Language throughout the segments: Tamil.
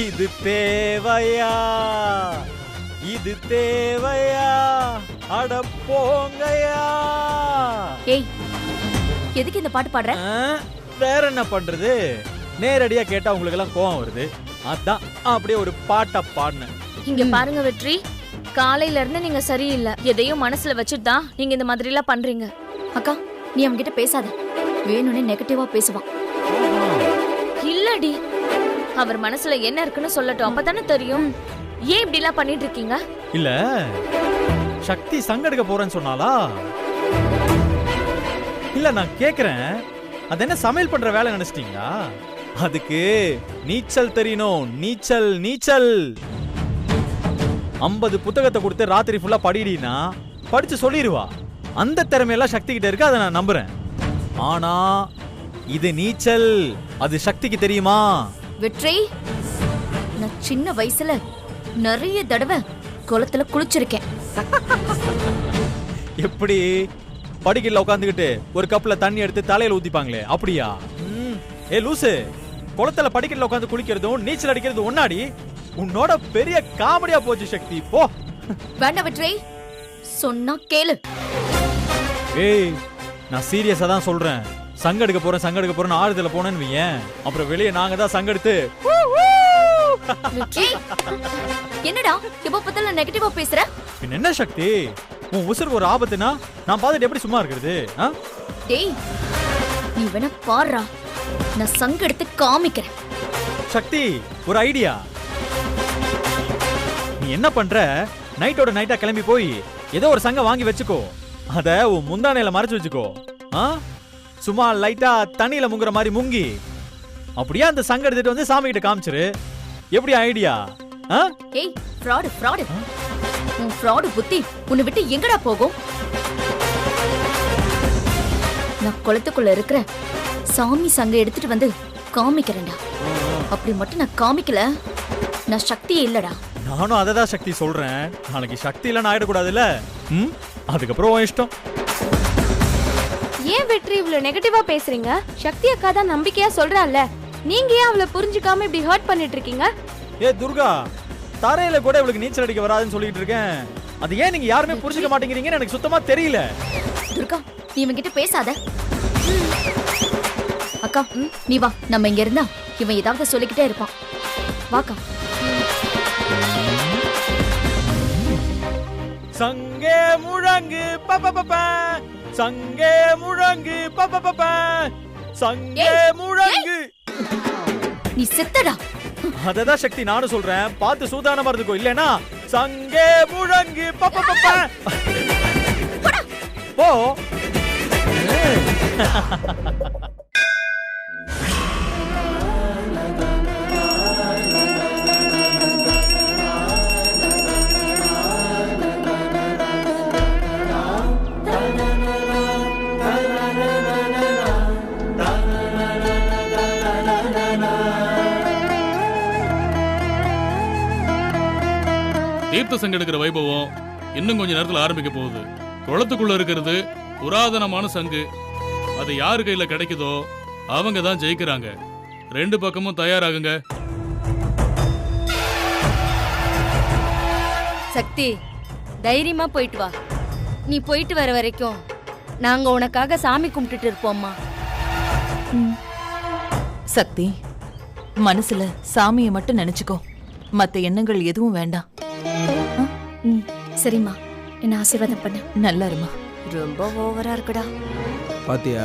இது தேவையா, இது தேவையா, அட போங்கயா. ஏய், எதுக்கு இந்த பாட்டு பாடுற? வேற என்ன பண்றது, நேரடியா கேட்டா உங்களுக்கு எல்லாம் கோவம் வருது, அதான் அப்படியே ஒரு பாட்டை பாடினேன். இங்க பாருங்க வெற்றி, காலையில இருந்து நீங்க சரியில்லை. எதையும் மனசுல வச்சுட்டு தான் நீங்க இந்த மாதிரி எல்லாம் பண்றீங்க. அக்கா, நீ அவங்க கிட்ட பேசாத, வேணும்னே நெகட்டிவா பேசுவான். இல்லடி, அவர் மனசுல என்ன இருக்குன்னு சொல்லட்டும், அப்பதானே தெரியும். ஏன் இப்படி எல்லாம் பண்ணிட்டு இருக்கீங்க? இல்ல, சக்தி சங்கெடுக்க போறேன்னு சொன்னாலா? இல்ல, நான் கேக்குறேன், அது என்ன சமையல் பண்ற வேலை நினைச்சிட்டீங்களா? அதுக்கு நீச்சல் தெரியணும், நீச்சல் நீச்சல். 50 புத்தகத்தை கொடுத்து ராத்திரி ஃபுல்லா படிடினா படிச்சு சொல்லிடுவா. அந்த திறமையெல்லாம் சக்தி கிட்ட இருக்கு, அதை நான் நம்புறேன். ஆனா இது நீச்சல், அது சக்திக்கு தெரியுமா? வெற்றி, நான் சின்ன வயசுல நிறைய தடவை குளத்துல குளிச்சிருக்கேன். எப்படி? படிக்கல உட்காந்துக்கிட்டு ஒரு கப்ல தண்ணி எடுத்து தலையில ஊத்திப்பாங்களே, அப்படியா? ஏ லூசு, குளத்துல படிக்கல உட்காந்து குளிக்கிறதும் நீச்சல் அடிக்கிறது ஒன்னாடி? உன்னோட பெரிய காமெடியா போச்சு சக்தி, போ. வேண்டாம் வெற்றி, சொன்னா கேளு. ஏய், நான் சீரியஸா தான் சொல்றேன். சங்கெடுக்க போறேன் ஆறுதல போனேன்னு வையேன், அப்புறம் வெளியே நாங்க தான் சங்கெடுத்து. என்னடா எப்ப பார்த்தாலும் நெகட்டிவா பேசுற? என்ன சக்தி, உன் உசுருக்கு ஒரு ஆபத்துனா நான் பார்த்துட்டு எப்படி சும்மா இருக்கிறது? டேய், நீ வேணா பாருடா, நான் சங்கெடுத்து காமிக்கிறேன். சக்தி, ஒரு ஐடியா. நீ என்ன பண்ற, நைட்டோட நைட்டா கிளம்பி போய் ஏதோ ஒரு சங்க வாங்கி வச்சுக்கோ, அத உன் முந்தானையில மறைச்சு வச்சுக்கோ. சும்மா லைட்டா தண்ணியில முங்குற மாதிரி முங்கி அப்படியே அந்த சங்க எடுத்துட்டு வந்து சாமி கிட்ட காமிச்சிரு. எப்படி ஐடியா? ஏய், ஃப்ராட் ஃப்ராட், உன் ஃப்ராட் புத்தி உன்னை விட்டு எங்கடா போகும்? நான் குளத்துக்குள்ள இருக்கிற சாமி சங்க எடுத்துட்டு வந்து காமிக்கிறேன்டா. அப்படி மட்டும் நான் காமிக்கல, நான் சக்தியே இல்லடா. நானும் அததான் சக்தி சொல்றேன், நாளைக்கு சக்தி இல்லைன்னு ஆயிடக்கூடாதுல்ல. அதுக்கப்புறம் உன் இஷ்டம். ஏன் வெற்றி இவ்வளவு நெகட்டிவா பேசுறீங்க? சக்தி அக்கா தான் நம்பிக்கையா சொல்றாள்ல, நீங்க ஏன் அவளை புரிஞ்சுக்காம இப்படி ஹர்ட் பண்ணிட்டு இருக்கீங்க? ஏ துர்கா, தரையில கூட இவளுக்கு நீச்சல் அடிக்க வராதுன்னு சொல்லிட்டு இருக்கேன், அது ஏன் நீங்க யாருமே புரிஞ்சுக்க மாட்டேங்கிறீங்கன்னு எனக்கு சுத்தமா தெரியல. துர்கா, நீ இவன் கிட்ட பேசாத. அக்கா, நீ வா, நம்ம இங்க இருந்தா இவன் ஏதாவது சொல்லிக்கிட்டே இருப்பான். வாக்கா. சங்கே முழங்கு பப்பப்பப்ப, சங்கே முழங்கு பப்பப்பப்ப, சங்கே முழங்கு. நீ செத்தடா. அததான் சக்தி நானும் சொல்றேன், பார்த்து சூதானமா இருந்துக்கோ, இல்லனா சங்கே முழங்கு பப்பப்பப்ப. போ. தீர்த்த சங்கெடுக்கிற வைபவம் இன்னும் கொஞ்ச நேரத்தில் ஆரம்பிக்க போகுது. குளத்துக்குள்ள இருக்கிறது புராதனமான சங்கு, அது யாரு கையில கிடைக்குதோ அவங்க தான் ஜெயிக்கிறாங்க. 2 பக்கமும் தயாராகுங்க. சக்தி, தைரியமா போயிட்டு வா. நீ போயிட்டு வர வரைக்கும் நாங்க உனக்காக சாமி கும்பிட்டுட்டு இருப்போம்மா. சக்தி, மனசுல சாமியை மட்டும் நினைச்சுக்கோ, மத்த எண்ணங்கள் எதுவும் வேண்டாம். சரிம்மா, என்ன ஆசீர்வாதம் பண்ண. நல்லா இருமா. ரொம்ப ஓவரா இருக்குடா. பாத்தியா?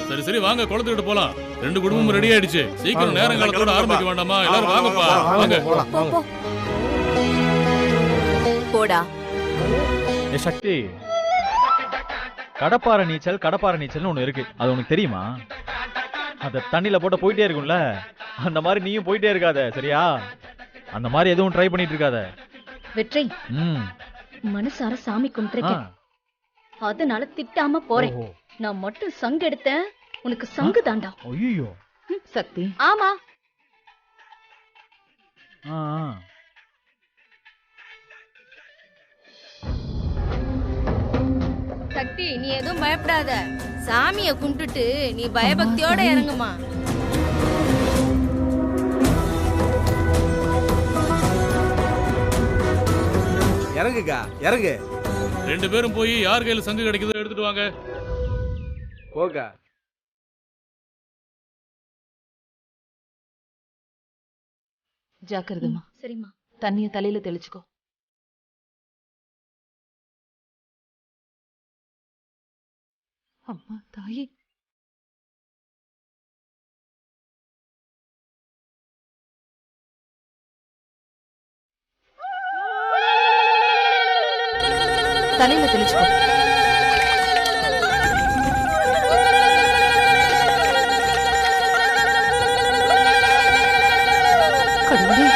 சரி சரி, வாங்க குளத்துக்கிட்டு போலாம். 2 குடும்பமும் ரெடி ஆயிடுச்சு. சீக்கிரம் நேரம் காலத்தோட ஆரம்பிக்க வேண்டாமா? எல்லாரும் வாங்கப்பா, வாங்க. போடா. ஏ சக்தி, கடப்பாறை நீச்சல்னு ஒண்ணு இருக்கு, அது உனக்கு தெரியுமா? அத தண்ணியில போட்டு போயிட்டே இருக்கும்ல, அந்த மாதிரி நீயும் போயிட்டே இருக்காத, சரியா? அந்த மாதிரி எதுவும் ட்ரை பண்ணிட்டு இருக்காத. வெற்றி, மனசார சாமி கும்பிட்டுருக்கேன், அதனால திட்டாம போறேன். நான் மட்டும் சங்கு எடுத்தேன், உனக்கு சங்கு தாண்டா. ஐயோ சக்தி. ஆமா. சக்தி, நீ எதுவும் பயப்படாத. சாமிய கும்பிட்டுட்டு நீ பயபக்தியோட இறங்குமா. இறங்குக்கா இறங்கு. 2 பேரும் போய் யார் கையில சங்கு கிடைக்குதோ எடுத்துட்டு வாங்க. போக்கா. ஜாக்கிரதமா. சரிம்மா. தண்ணிய தலையில தெளிச்சுக்கோ. அம்மா தாயே. தலையில தெளிச்சுக்கோ. கடவுளே.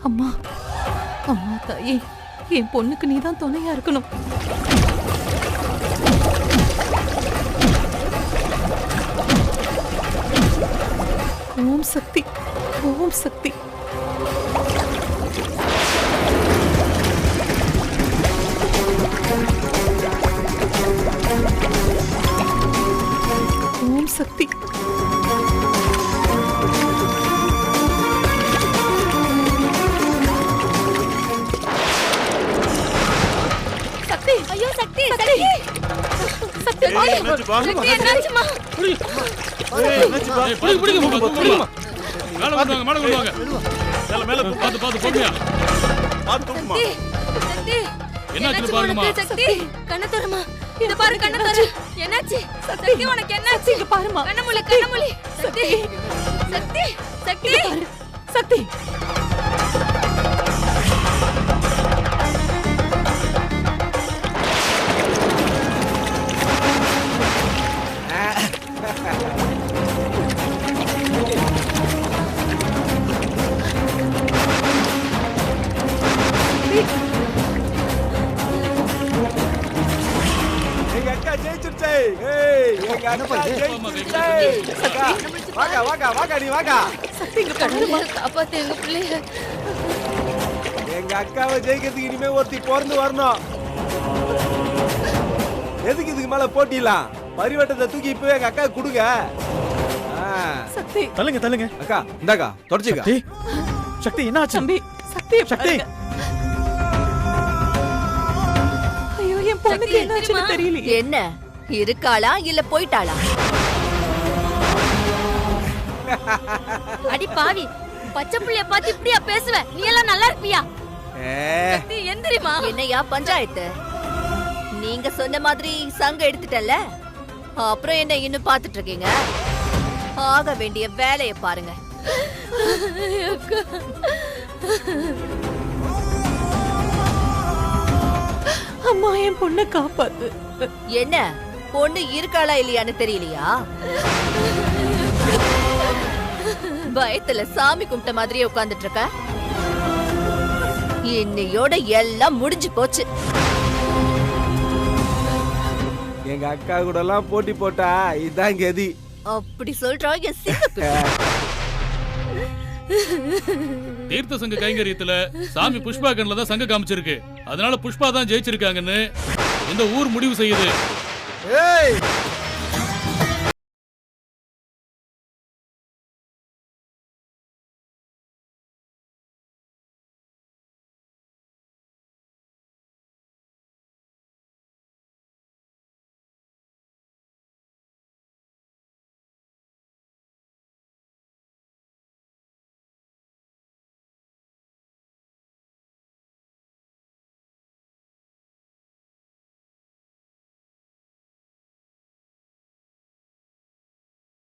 அம்மா அம்மா தாயே, என் பொண்ணுக்கு நீதான் துணையா இருக்கணும். ஓம் சக்தி, ஓம் சக்தி. ஓம் சக்தி. ஐயோ சக்தி சக்தி சக்தி என்னாச்சுமா? மேல கொண்டு வாங்க, மேல கொண்டு வாங்க. மேல பாத்து பாத்து போங்க. பாத்துமா. சக்தி என்னாச்சு பாருங்கம்மா. சக்தி கண்ண தரமா. இத பாரு கண்ண தர. என்னாச்சு? சக்தி உனக்கு என்னாச்சு? இங்க பாருமா. கண்ணமுலி கண்ணமுலி. சக்தி சக்தி சக்தி சக்தி. எங்க அக்கா ஜெயிச்சிருச்சே. ஏய் எங்க அக்கா ஜெயிச்சிருச்சே. அக்கா வாங்க வாங்க வாங்க நீ வாங்க. சக்தி இங்க கடவுளே காப்பாத்து எங்க பிள்ளைய. எங்க அக்காவை ஜெயிக்கிறதுக்கு இனிமே ஒருத்தி பிறந்து வரணும். எதுக்கு இதுக்கு மேல போட்டிடலாம்? பரிவட்டத்தை தூக்கி இப்பவே எங்க அக்கா கொடுங்க. சக்தி தள்ளுங்க தள்ளுங்க. அக்கா இந்தாக்கா தொடச்சுக்கா. சக்தி சக்தி என்னாச்சு? தம்பி சக்தி சக்தி ஐயோ, என் பொண்ணுக்கு என்னாச்சுன்னு தெரியலையே. என்ன இருக்காளா இல்ல போயிட்டாளா? அடி பாவி, பச்சை புள்ளைய பார்த்து இப்படியா பேசுவ? நீ எல்லாம் நல்லா இருப்பியா? சக்தி எந்திரிமா. என்னையா பஞ்சாயத்து? நீங்க சொன்ன மாதிரி சங்க எடுத்துட்டல, அப்புறம் என்ன இன்னும் பாத்துட்டு இருக்கீங்க? ஆக வேண்டிய வேலையை பாருங்க. அம்மா அம்மா என் பொண்ணை காப்பாத்து. என்ன பொண்ணு இருக்காளா இல்லையான்னு தெரியலையா? பயத்துல சாமி கும்பிட்ட மாதிரியே உட்கார்ந்துட்டு இருக்க. இன்னையோட எல்லாம் முடிஞ்சு போச்சு. எங்க அக்கா கூட எல்லாம் போட்டி போட்டா இதான் கதி. அப்படி சொல்றா என் சிங்கப்பெண். தீர்த்த சங்க கைங்கரியத்துல சாமி புஷ்பா கண்ல தான் சங்க காமிச்சிருக்கு. அதனால புஷ்பா தான் ஜெயிச்சிருக்காங்கன்னு இந்த ஊர் முடிவு செய்யுது. ஏய்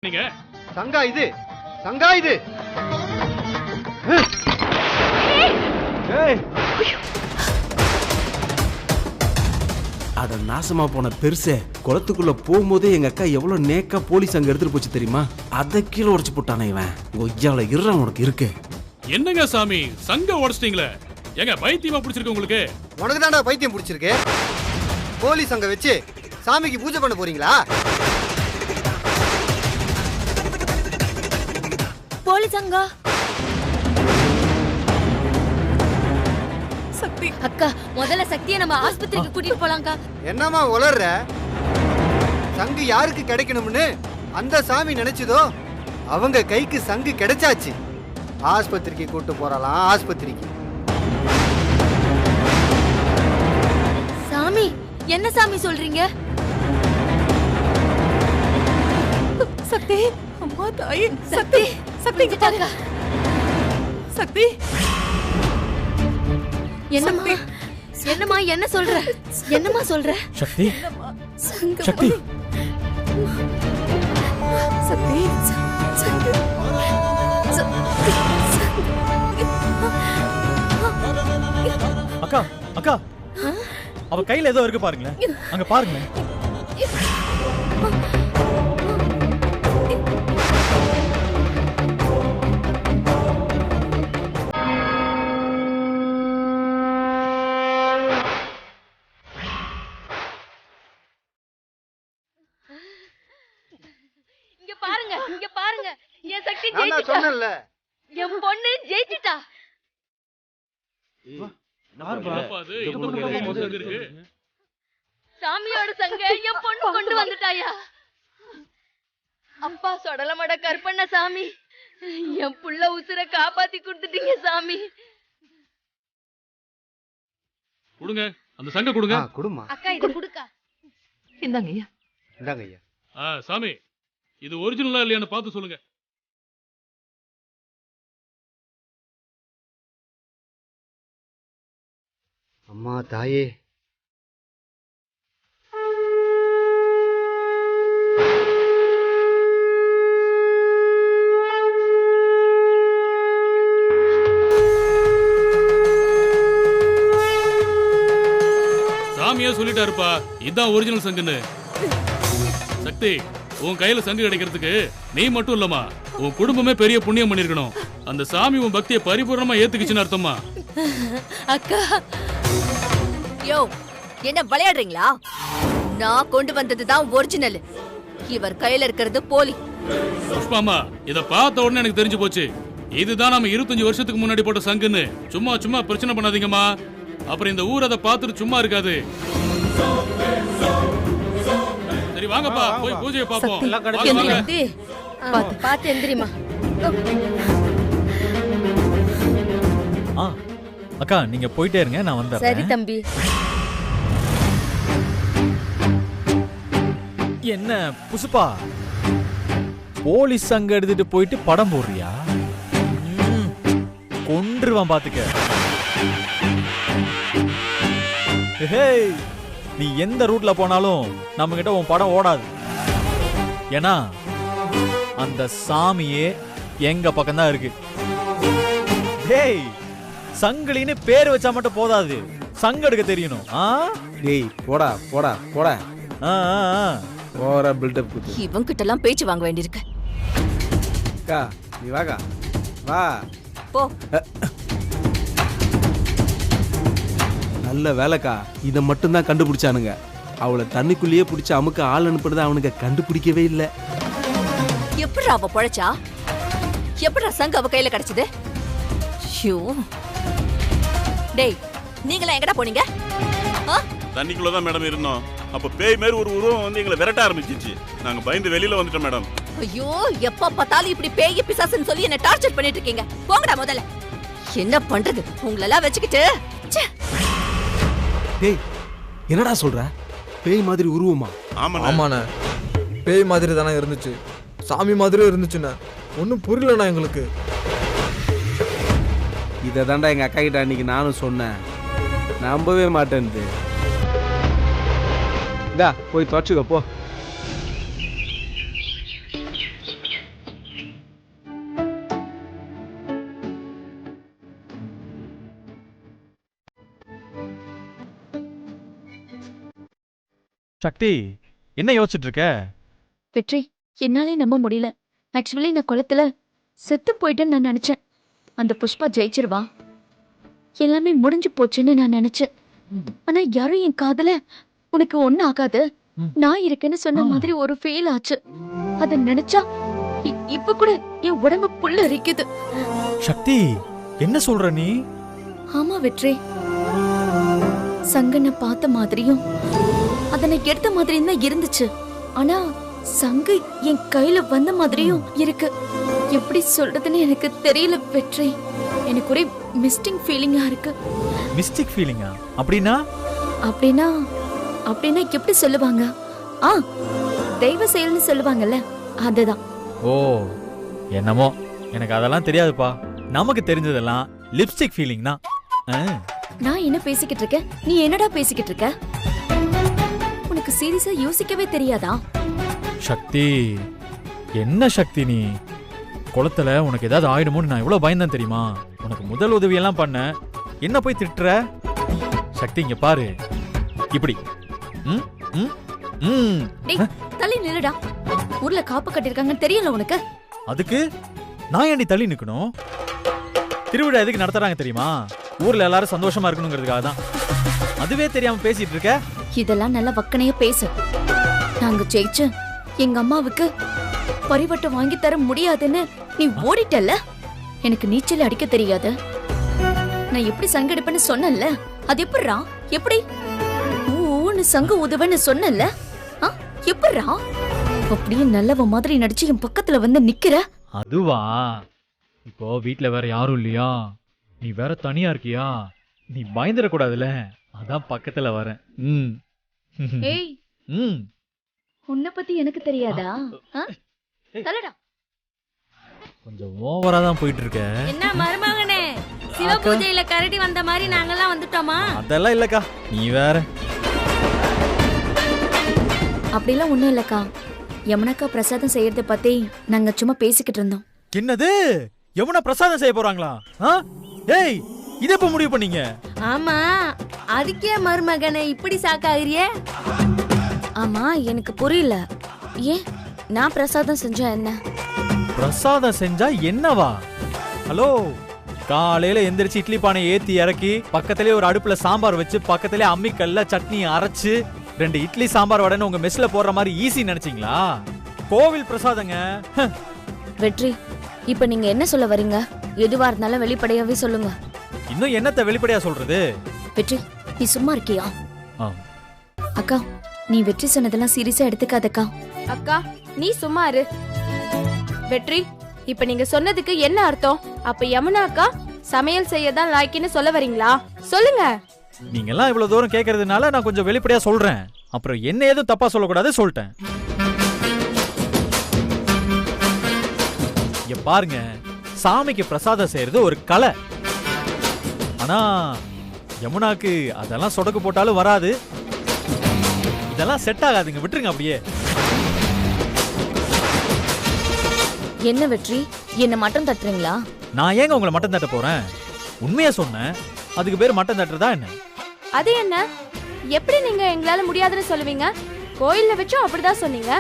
நீங்க சங்கா இது, சங்கா இது. ஏய் அட நாசமா போன பெருசே, குளத்துக்குள்ள போகும்போதே எங்க அக்கா எவ்வளவு நேக்கா போலீஸ் அங்க எடுத்துட்டு போச்சு தெரியுமா? அத கீழே உடைச்சு போட்டானே இவன். கொய்யால இருறா உனக்கு இருக்கு. என்னங்க சாமி சங்க உடைச்சிட்டீங்களே, ஏங்க பைத்தியமா பிடிச்சிருக்கு உங்களுக்கு? உனக்கு தாண்டா பைத்தியம் பிடிச்சிருக்கு. போலீஸ் அங்க வச்சு சாமிக்கு பூஜை பண்ண போறீங்களா? போலீஸ் அங்கா. சக்தி அக்கா முதல்ல சக்தியை நம்ம ஆஸ்பத்திரிக்கு கூட்டிட்டு போலாம்க்கா. என்னம்மா உளர்ற? சங்கு யாருக்கு கிடைக்கணும்னு அந்த சாமி நினைச்சதோ அவங்க கைக்கு சங்கு கிடைச்சாச்சு. ஆஸ்பத்திரிக்கு கூட்டு போறலாம், ஆஸ்பத்திரிக்கு. சாமி என்ன சாமி சொல்றீங்க? சக்தி அம்மா தாயே. சக்தி சக்தி இங்க பாருங்க. சக்தி என்னம்மா என்னம்மா என்ன சொல்ற? என்னம்மா சொல்ற? சக்தி சக்தி சக்தி அக்கா அக்கா அவ கையில ஏதோ இருக்கு பாருங்களேன், அங்க பாருங்களேன். இங்க பாருங்க, இங்க பாருங்க. என் சக்தி நான் ஜெயிச்சிட்டா. சொன்னேன்ல. என் பொண்ணு ஜெயிச்சிட்டா. அப்பா, அது எந்த பக்கம் சங்கு இருக்கு? சாமியோட சங்க என் பொண்ணு கொண்டு வந்துட்டாயா. அப்பா சொடலமட கற்பண்ண சாமி, என் புள்ள உசுர காப்பாத்தி கொடுத்துட்டீங்க சாமி. கொடுங்க அந்த சங்க கொடுங்க. குடுமா. அக்கா இத குடுக்கா. இந்தாங்க ஐயா. இந்தாங்க ஐயா. சாமி இது ஒரிஜினலா இல்லையான்னு பார்த்து சொல்லுங்க. அம்மா தாயே. சாமியா சொல்லிட்டாருப்பா இதான் ஒரிஜினல் சங்குன்னு. சக்தி உன் கையில சங்கு கிடைக்கிறதுக்கு நீ மட்டும் இல்லம்மா, உன் குடும்பமே பெரிய புண்ணியம் பண்ணிருக்கணும். அந்த சாமி உன் பக்தியை பரிபூர்ணமா ஏத்துக்குச்சுன்னு அர்த்தமா. அக்கா யோ என்ன விளையாடுறீங்களா? நான் கொண்டு வந்ததுதான் ஒரிஜினல். இவர் கையில இருக்கிறது போலி. புஷ்பாமா இத பார்த்த உடனே எனக்கு தெரிஞ்சு போச்சு, இதுதான் நம்ம 25 வருஷத்துக்கு முன்னாடி போட்ட சங்குன்னு. சும்மா சும்மா பிரச்சனை பண்ணாதீங்கம்மா, அப்புறம் இந்த ஊர் அதை பார்த்துட்டு சும்மா இருக்காது. சரி வாங்கப்பா போய் பூஜையை பார்ப்போம். பாத்து எந்திரிமா. அக்கா நீங்க போயிட்டே இருங்க, நான் சரி வந்துடுறேன். தம்பி. என்ன புசுப்பா, போலீஸ் சங்க எடுத்துட்டு போயிட்டு படம் போடுறியா? கொன்றுவான் பாத்துக்க. ஹேய், நீ எந்த ரூட்ல போனாலும் நம்ம கிட்ட உன் படம் ஓடாது. ஏன்னா அந்த சாமியே எங்க பக்கம் தான் இருக்கு. டேய், சங்கிலின்னு பேர் வச்சா மட்டும் போதாது, சங்க எடுக்க தெரியணும். டேய் போடா போடா போடா. ஓவரா பில்டப் குத்து. இவங்கிட்ட எல்லாம் பேச்சு வாங்க வேண்டியிருக்கு. அக்கா நீ வாக்கா வா. போ. நல்ல வேலைக்கா, இதை மட்டும்தான் கண்டுபிடிச்சானுங்க. அவளை தண்ணிக்குள்ளேயே பிடிச்சி அமுக்க ஆள் அனுப்புறத அவனுங்க கண்டுபிடிக்கவே இல்லை. எப்படிடா அவ பொழைச்சா? எப்படிடா சங்கு அவ கையில கிடைச்சது? ஐயோ டேய், நீங்களா எங்கடா போனீங்க? தண்ணிக்குள்ளதான் மேடம் இருந்தோம். அப்ப பேய் மாதிரி ஒரு உருவம் வந்து எங்களை விரட்ட ஆரம்பிச்சிச்சு. நாங்க பயந்து வெளியில வந்துட்டோம் மேடம். ஐயோ, எப்ப பார்த்தாலும் இப்படி பேய் பிசாசுன்னு சொல்லி என்ன டார்ச்சர் பண்ணிட்டு இருக்கீங்க. போங்கடா முதல்ல. என்ன பண்றது உங்களெல்லாம் வச்சுக்கிட்டு? டேய் என்னடா சொல்ற? பேய் மாதிரி உருவமா? ஆமாண்ணே, பேய் மாதிரி தானே இருந்துச்சு, சாமி மாதிரியும் இருந்துச்சுண்ணே. ஒன்றும் புரியலண்ணா எங்களுக்கு. இதை தாண்டா எங்க அக்கா கிட்ட அன்னைக்கு நானும் சொன்னேன், நம்பவே மாட்டேன்து. இதா போய் துவச்சுக்க போ. சக்தி, என்ன யோசிச்சுட்டு இருக்க? வெற்றி, என்னாலே நம்ப முடியல. ஆக்சுவலி நான் குளத்துல செத்து போயிட்டேன்னு நான் நினைச்சேன். அந்த புஷ்பா ஜெயிச்சிருவா, எல்லாமே முடிஞ்சு போச்சுன்னு நான் நினைச்சேன். ஆனா யாரும் என் காதல உனக்கு ஒண்ணு ஆகாது, நான் இருக்கேன்னு சொன்ன மாதிரி ஒரு ஃபீல் ஆச்சு. அத நினைச்சா இப்ப கூட என் உடம்பு புல்ல அரிக்குது. சக்தி, என்ன சொல்ற நீ? ஆமா வெற்றி, சங்கனை பார்த்த மாதிரியும் அதனை எடுத்த மாதிரியும் தான் இருந்துச்சு. ஆனா சங்கு என் கையில வந்த மாதிரியும் இருக்கு. எப்படி சொல்றதுன்னு எனக்கு தெரியல வெற்றி. எனக்கு ஒரே மிஸ்டிங் ஃபீலிங்கா இருக்கு. மிஸ்டிக் ஃபீலிங்கா? அப்படின்னா அப்படின்னா அப்படின்னா எப்படி சொல்லுவாங்க? தெய்வ செயல்னு சொல்லுவாங்கல்ல, அதுதான். ஓ, என்னமோ எனக்கு அதெல்லாம் தெரியாதுப்பா. நமக்கு தெரிஞ்சதெல்லாம் லிப்ஸ்டிக் ஃபீலிங் தான். நான் என்ன பேசிக்கிட்டு இருக்கேன், நீ என்னடா பேசிக்கிட்டு இருக்க? உனக்கு சீரியஸா யோசிக்கவே தெரியாதா? சக்தி, என்ன சக்தி நீ? குளத்துல உனக்கு ஏதாவது ஆயிடுமோன்னு நான் எவ்வளவு பயந்தேன் தெரியுமா? உனக்கு முதல் உதவி எல்லாம் பண்ண, என்ன போய் திட்டுற? சக்தி இங்க பாரு, இப்படி. தள்ளி நில்லுடா. ஊர்ல காப்பு கட்டிருக்காங்கன்னு தெரியல உனக்கு? அதுக்கு நான் ஏண்டி தள்ளி நிக்கணும்? திருவிழா எதுக்கு நடத்துறாங்க தெரியுமா? ஊர்ல எல்லாரும் சந்தோஷமா இருக்கணுங்கிறதுக்காக தான். அதுவே தெரியாம பேசிட்டு இருக்க. இதெல்லாம் நல்ல வக்கனைய பேசு. நாங்க ஜெயிச்சு எங்க அம்மாவுக்கு பரிவட்டம் வாங்கி தர முடியாதுன்னு நீ ஓடிட்டல்ல. எனக்கு நீச்சல் அடிக்க தெரியாது, நான் எப்படி சங்கு எடுப்பேன்னு சொன்னல. அது எப்படிரா? எப்படி ஊன்னு சங்கு உதவன்னு சொன்னல? எப்படிரா? அப்படியே நல்லவ மாதிரி நடிச்சு என் பக்கத்துல வந்து நிக்கிற. அதுவா? இப்போ வீட்ல வேற யாரும் இல்லையா, நீ வேற தனியா இருக்கியா, நீ பயந்துட கூடாதுல, அதான் பக்கத்துல வரேன். ஏய், உன்னை பத்தி எனக்கு தெரியாதா? தலடா. கொஞ்சம் ஓவரா தான் போயிட்டு இருக்க. என்ன மருமகனே, சிவ பூஜையில கரடி வந்த மாதிரி நாங்கெல்லாம் வந்துட்டோமா? அதெல்லாம் இல்லக்கா, நீ வேற. அப்படிலாம் ஒண்ணும் இல்லக்கா. யமுனாக்கா பிரசாதம் செய்யறத பத்தி நாங்க சும்மா பேசிக்கிட்டு இருந்தோம். என்னது? யமுனா பிரசாதம் செய்ய போறாங்களா? ஏய், இத எப்ப முடிவு பண்ணீங்க? ஆமா, அதுக்கே மருமகனே இப்படி சாக்காகிறியே? ஆமா, எனக்கு புரியல. ஏன் நான் பிரசாதம் செஞ்சா என்ன? பிரசாதம் செஞ்சா என்னவா? ஹலோ, காலையில எந்திரிச்சு இட்லி பானை ஏத்தி இறக்கி பக்கத்திலே ஒரு அடுப்புல சாம்பார் வச்சு பக்கத்திலே அம்மிக்கல்ல சட்னி அரைச்சு 2 இட்லி சாம்பார் வடன்னு உங்க மெஸ்ல போடுற மாதிரி ஈஸி நினைச்சீங்களா? கோவில் பிரசாதங்க. வெற்றி, இப்ப நீங்க என்ன சொல்ல வரீங்க? எதுவா இருந்தாலும் வெளிப்படையாவே சொல்லுங்க. இன்னும் என்னத்த வெளிப்படையா சொல்றது? வெற்றி, நீ சும்மா இருக்கியா? அக்கா, நீ வெற்றி சொன்னதெல்லாம் சீரியஸா எடுத்துக்காதக்கா. அக்கா, நீ சும்மா இரு. வெற்றி, இப்ப நீங்க சொன்னதுக்கு என்ன அர்த்தம்? அப்ப யமுனா அக்கா சமையல் செய்யதான் லாய்க்குன்னு சொல்ல வரீங்களா? சொல்லுங்க. நீங்க எல்லாம் இவ்வளவு தூரம் கேக்குறதுனால நான் கொஞ்சம் வெளிப்படையா சொல்றேன். அப்புறம் என்ன எதுவும் தப்பா சொல்லக்கூடாது சொல்லிட்டேன். இங்க பாருங்க, சாமிக்கு பிரசாதம் செய்யறது ஒரு கலை. ஆனா யமுனாக்கு அதெல்லாம் சொடக்கு போட்டாலும் வராது. இதெல்லாம் செட் ஆகாதுங்க, விட்டுருங்க அப்படியே. என்ன வெற்றி, என்ன மட்டம் தட்டுறீங்களா? நான் ஏங்க உங்களை மட்டம் தட்ட போறேன்? உண்மையா சொன்னேன். அதுக்கு பேர் மட்டம் தட்டுறதா என்ன? அது என்ன? எப்படி நீங்க எங்களால முடியாதுன்னு சொல்லுவீங்க? கோயில்ல வச்சும் அப்படிதான் சொன்னீங்க,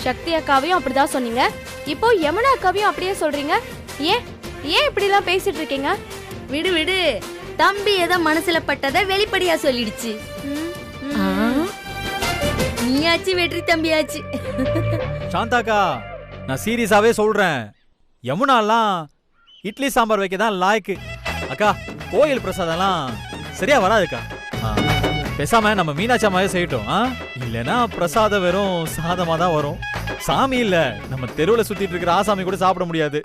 சக்தி அக்காவையும் அப்படிதான் சொன்னீங்க, இப்போ யமுனா அக்காவையும் அப்படியே சொல்றீங்க. ஏன் ஏன் இப்படி எல்லாம் பேசிட்டு இருக்கீங்க? விடு விடு, தம்பி ஏதோ மனசுல பட்டதை வெளிப்படையா சொல்லிடுச்சு. நீயாச்சு வெற்றி தம்பியாச்சு. சாந்தாக்கா, நான் சீரியஸாவே சொல்றேன், யமுனாலாம் இட்லி சாம்பார் வைக்க தான் லாய்க்கு. அக்கா, கோயில் பிரசாதம்லாம் சரியா வராதுக்கா. பேசாம நம்ம மீனாட்சி அம்மாவே செய்யட்டும். இல்லைன்னா பிரசாதம் வெறும் சாதமா தான் வரும். சாமி இல்ல, நம்ம தெருவுல சுத்திட்டு இருக்கிற ஆசாமி கூட சாப்பிட முடியாது.